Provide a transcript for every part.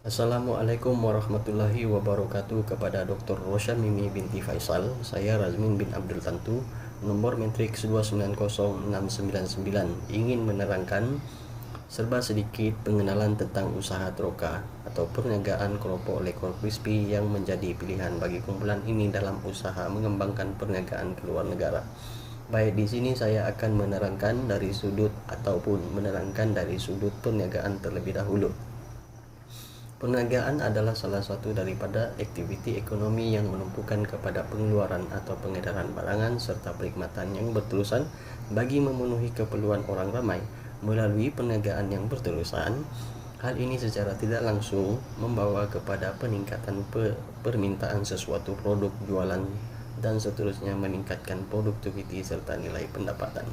Assalamualaikum warahmatullahi wabarakatuh kepada Dr. Roshan Mimi binti Faisal. Saya Razmin bin Abdul Tantu, nomor matriks 2900699. Ingin menerangkan serba sedikit pengenalan tentang usaha troka atau perniagaan keropok lekor crispy yang menjadi pilihan bagi kumpulan ini dalam usaha mengembangkan perniagaan ke luar negara. Baik, di sini saya akan menerangkan dari sudut perniagaan terlebih dahulu. Perniagaan adalah salah satu daripada aktiviti ekonomi yang menumpukan kepada pengeluaran atau pengedaran barangan serta perkhidmatan yang berterusan bagi memenuhi keperluan orang ramai. Melalui perniagaan yang berterusan, hal ini secara tidak langsung membawa kepada peningkatan permintaan sesuatu produk jualan dan seterusnya meningkatkan produktiviti serta nilai pendapatan.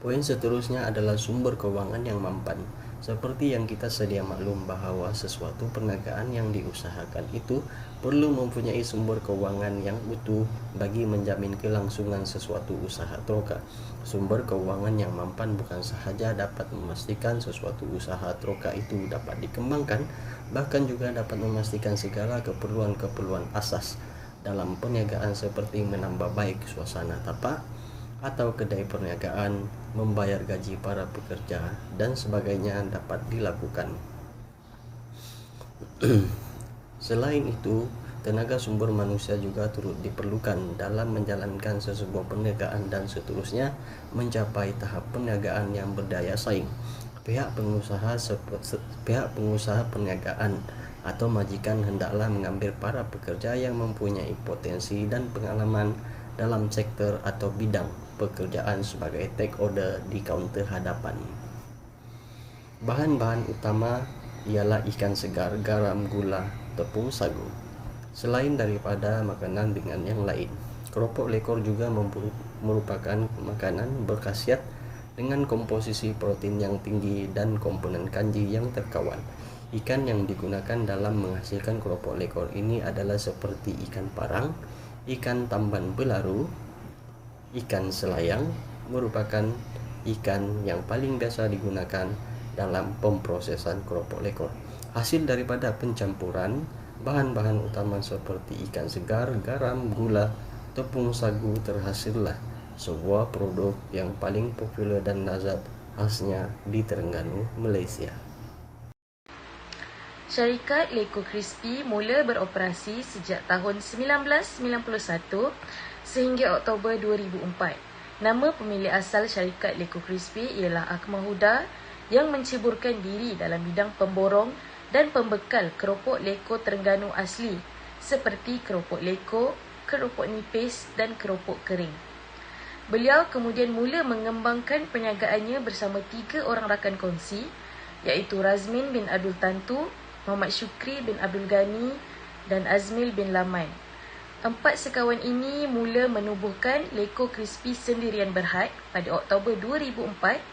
Poin seterusnya adalah sumber keuangan yang mampan. Seperti yang kita sedia maklum bahawa sesuatu perniagaan yang diusahakan itu perlu mempunyai sumber keuangan yang utuh bagi menjamin kelangsungan sesuatu usaha troka. Sumber keuangan yang mampan bukan sahaja dapat memastikan sesuatu usaha troka itu dapat dikembangkan, bahkan juga dapat memastikan segala keperluan-keperluan asas dalam perniagaan seperti menambah baik suasana tapak atau kedai perniagaan, membayar gaji para pekerja, dan sebagainya dapat dilakukan. Selain itu, tenaga sumber manusia juga turut diperlukan dalam menjalankan sesebuah perniagaan dan seterusnya mencapai tahap perniagaan yang berdaya saing. Pihak pengusaha perniagaan atau majikan hendaklah mengambil para pekerja yang mempunyai potensi dan pengalaman dalam sektor atau bidang pekerjaan sebagai take order di kaunter hadapan. Bahan-bahan utama ialah ikan segar, garam, gula, tepung sagu. Selain daripada makanan dengan yang lain, keropok lekor juga merupakan makanan berkhasiat dengan komposisi protein yang tinggi dan komponen kanji yang terkawal. Ikan yang digunakan dalam menghasilkan keropok lekor ini adalah seperti ikan parang, ikan tamban belaru, ikan selayang merupakan ikan yang paling biasa digunakan dalam pemprosesan keropok lekor. Hasil daripada pencampuran bahan-bahan utama seperti ikan segar, garam, gula, tepung sagu terhasillah sebuah produk yang paling popular dan lazat khasnya di Terengganu, Malaysia. Syarikat Leko Crispy mula beroperasi sejak tahun 1991 sehingga Oktober 2004. Nama pemilik asal syarikat Leko Crispy ialah Akmal Huda yang menceburkan diri dalam bidang pemborong dan pembekal keropok leko Terengganu asli seperti keropok leko, keropok nipis dan keropok kering. Beliau kemudian mula mengembangkan perniagaannya bersama 3 orang rakan kongsi iaitu Razmin bin Abdul Tantu, Muhammad Syukri bin Abdul Ghani dan Azmil bin Laman. 4 sekawan ini mula menubuhkan Leko Crispy Sendirian Berhad pada Oktober 2004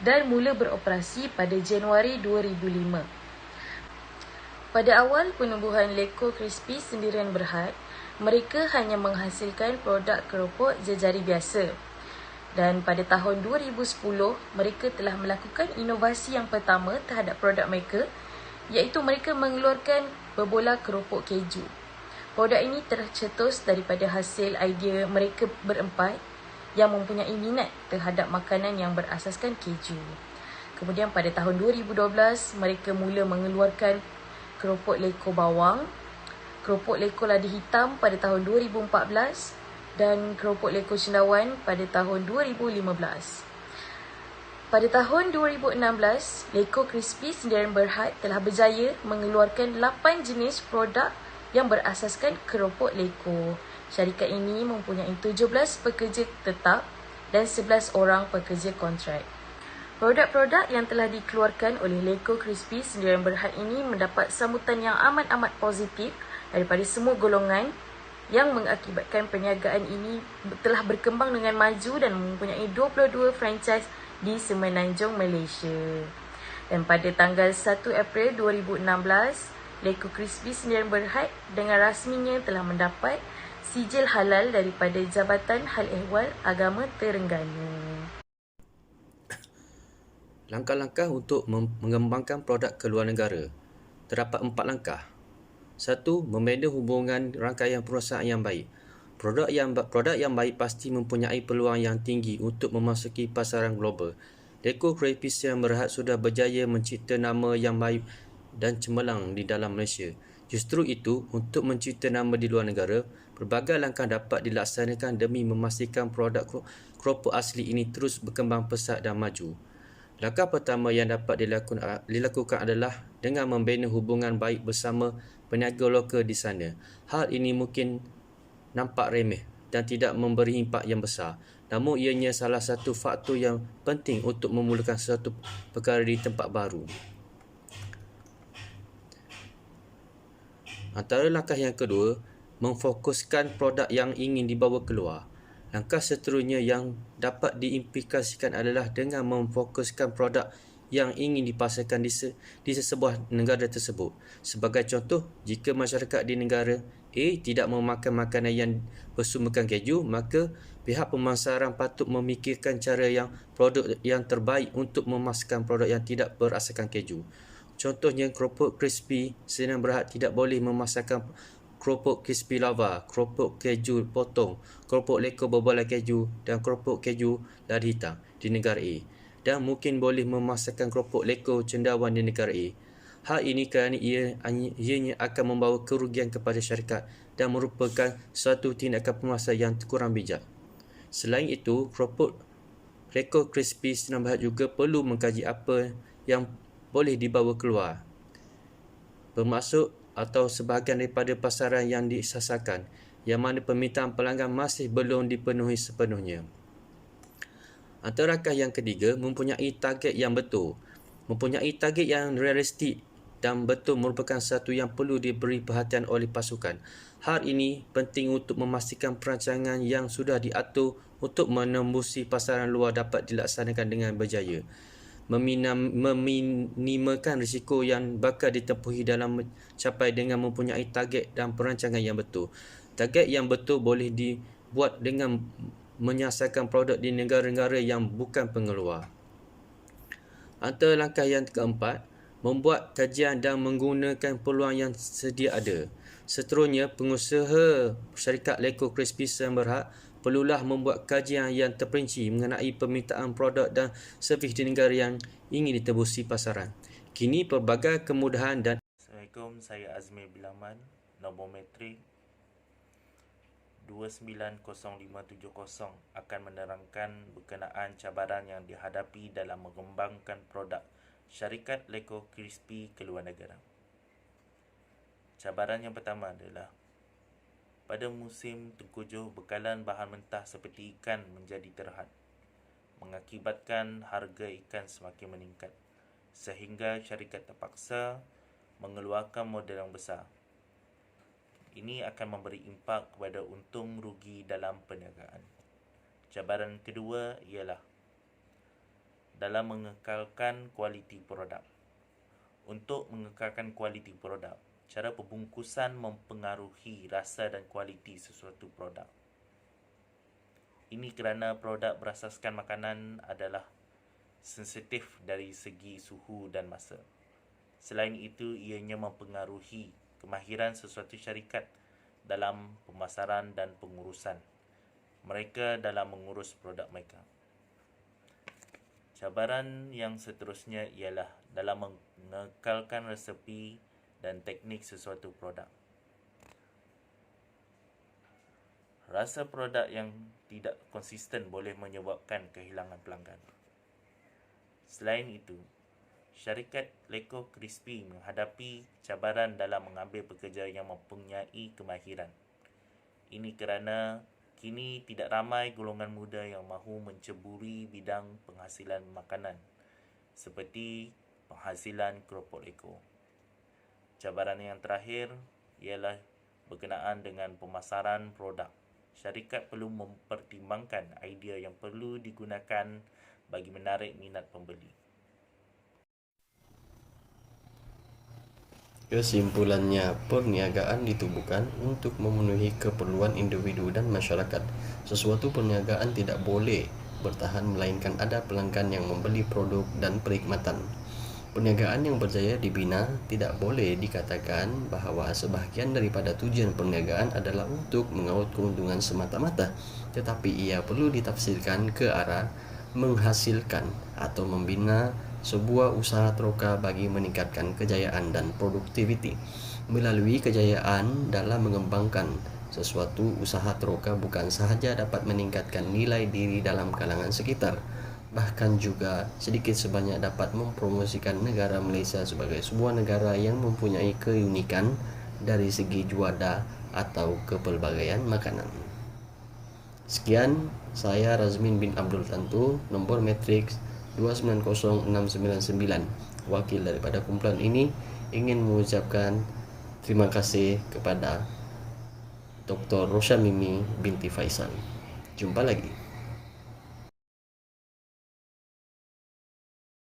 dan mula beroperasi pada Januari 2005. Pada awal penubuhan Leko Crispy Sendirian Berhad, mereka hanya menghasilkan produk keropok jejari biasa. Dan pada tahun 2010, mereka telah melakukan inovasi yang pertama terhadap produk mereka, iaitu mereka mengeluarkan berbola keropok keju. Produk ini tercetus daripada hasil idea mereka berempat yang mempunyai minat terhadap makanan yang berasaskan keju. Kemudian pada tahun 2012, mereka mula mengeluarkan keropok leko bawang, keropok leko lada hitam pada tahun 2014 dan keropok leko cendawan pada tahun 2015. Pada tahun 2016, Leko Crispy Sendirian Berhad telah berjaya mengeluarkan 8 jenis produk yang berasaskan keropok leko. Syarikat ini mempunyai 17 pekerja tetap dan 11 orang pekerja kontrak. Produk-produk yang telah dikeluarkan oleh Leko Crispy Sendirian Berhad ini mendapat sambutan yang amat-amat positif daripada semua golongan yang mengakibatkan perniagaan ini telah berkembang dengan maju dan mempunyai 22 franchise di Semenanjung Malaysia. Dan pada tanggal 1 April 2016, Leko Crispy Sendirian Berhad dengan rasminya telah mendapat sijil halal daripada Jabatan Hal Ehwal Agama Terengganu. Langkah-langkah untuk mengembangkan produk ke luar negara. terdapat 4 langkah. 1. Membina hubungan rangkaian perusahaan yang baik. Produk yang baik pasti mempunyai peluang yang tinggi untuk memasuki pasaran global. Leko Crispy Siam Berhad sudah berjaya mencipta nama yang baik dan cemerlang di dalam Malaysia. Justru itu, untuk mencipta nama di luar negara, pelbagai langkah dapat dilaksanakan demi memastikan produk keropok asli ini terus berkembang pesat dan maju. Langkah pertama yang dapat dilakukan adalah dengan membina hubungan baik bersama peniaga lokal di sana. Hal ini mungkin nampak remeh dan tidak memberi impak yang besar. Namun ianya salah satu faktor yang penting untuk memulakan sesuatu perkara di tempat baru. Antara langkah yang kedua, memfokuskan produk yang ingin dibawa keluar. Langkah seterusnya yang dapat diimplikasikan adalah dengan memfokuskan produk yang ingin dipasarkan di sebuah negara tersebut. Sebagai contoh, jika masyarakat di negara A tidak memakan makanan yang bersumberkan keju, maka pihak pemasaran patut memikirkan produk yang terbaik untuk memasarkan produk yang tidak berasaskan keju. Contohnya, keropok crispy Siam Berhad tidak boleh memasarkan keropok crispy lava, keropok keju potong, keropok leko berbalai keju dan keropok keju lada hitam di negara A, dan mungkin boleh memasarkan keropok leko cendawan di negara A. Hal ini kerana ianya akan membawa kerugian kepada syarikat dan merupakan suatu tindakan pemasaran yang kurang bijak. Selain itu, keropok leko crispy Siam Berhad juga perlu mengkaji apa yang boleh dibawa keluar, bermaksud atau sebahagian daripada pasaran yang disasarkan, yang mana permintaan pelanggan masih belum dipenuhi sepenuhnya. Antara langkah yang ketiga, mempunyai target yang betul. Mempunyai target yang realistik dan betul merupakan satu yang perlu diberi perhatian oleh pasukan. Hal ini penting untuk memastikan perancangan yang sudah diatur untuk menembusi pasaran luar dapat dilaksanakan dengan berjaya. Meminimalkan risiko yang bakal ditempuhi dalam mencapai dengan mempunyai target dan perancangan yang betul. Target yang betul boleh dibuat dengan menyasarkan produk di negara-negara yang bukan pengeluar. Antara langkah yang keempat, membuat kajian dan menggunakan peluang yang sedia ada. Seterusnya, pengusaha syarikat Leko Crispy Siam Berhad perlulah membuat kajian yang terperinci mengenai permintaan produk dan servis di negara yang ingin ditembusi pasaran. Kini pelbagai kemudahan dan Assalamualaikum, saya Azmi Bilaman, nombor metrik 290570 akan menerangkan berkenaan cabaran yang dihadapi dalam mengembangkan produk syarikat Leko Crispy ke luar negara. Cabaran yang pertama adalah pada musim tengkujuh, bekalan bahan mentah seperti ikan menjadi terhad, mengakibatkan harga ikan semakin meningkat, sehingga syarikat terpaksa mengeluarkan modal yang besar. Ini akan memberi impak kepada untung rugi dalam perniagaan. Cabaran kedua ialah dalam mengekalkan kualiti produk. Untuk mengekalkan kualiti produk, cara pembungkusan mempengaruhi rasa dan kualiti sesuatu produk. Ini kerana produk berasaskan makanan adalah sensitif dari segi suhu dan masa. Selain itu, ianya mempengaruhi kemahiran sesuatu syarikat dalam pemasaran dan pengurusan mereka dalam mengurus produk mereka. Cabaran yang seterusnya ialah dalam mengekalkan resepi dan teknik sesuatu produk. Rasa produk yang tidak konsisten boleh menyebabkan kehilangan pelanggan. Selain itu, syarikat Leko Crispy menghadapi cabaran dalam mengambil pekerja yang mempunyai kemahiran. Ini kerana kini tidak ramai golongan muda yang mahu menceburi bidang penghasilan makanan, seperti penghasilan keropok leko. Cabaran yang terakhir ialah berkenaan dengan pemasaran produk. Syarikat perlu mempertimbangkan idea yang perlu digunakan bagi menarik minat pembeli. Kesimpulannya, perniagaan ditubuhkan untuk memenuhi keperluan individu dan masyarakat. Sesuatu perniagaan tidak boleh bertahan melainkan ada pelanggan yang membeli produk dan perkhidmatan. Perniagaan yang berjaya dibina tidak boleh dikatakan bahawa sebahagian daripada tujuan perniagaan adalah untuk mengaut keuntungan semata-mata, tetapi ia perlu ditafsirkan ke arah menghasilkan atau membina sebuah usaha teroka bagi meningkatkan kejayaan dan produktiviti. Melalui kejayaan dalam mengembangkan sesuatu, usaha teroka bukan sahaja dapat meningkatkan nilai diri dalam kalangan sekitar, bahkan juga sedikit sebanyak dapat mempromosikan negara Malaysia sebagai sebuah negara yang mempunyai keunikan dari segi juada atau kepelbagaian makanan. Sekian, saya Razmin bin Abdul Tantu, nombor matriks 290699. Wakil daripada kumpulan ini ingin mengucapkan terima kasih kepada Dr. Rosha Mimi binti Faisal. Jumpa lagi.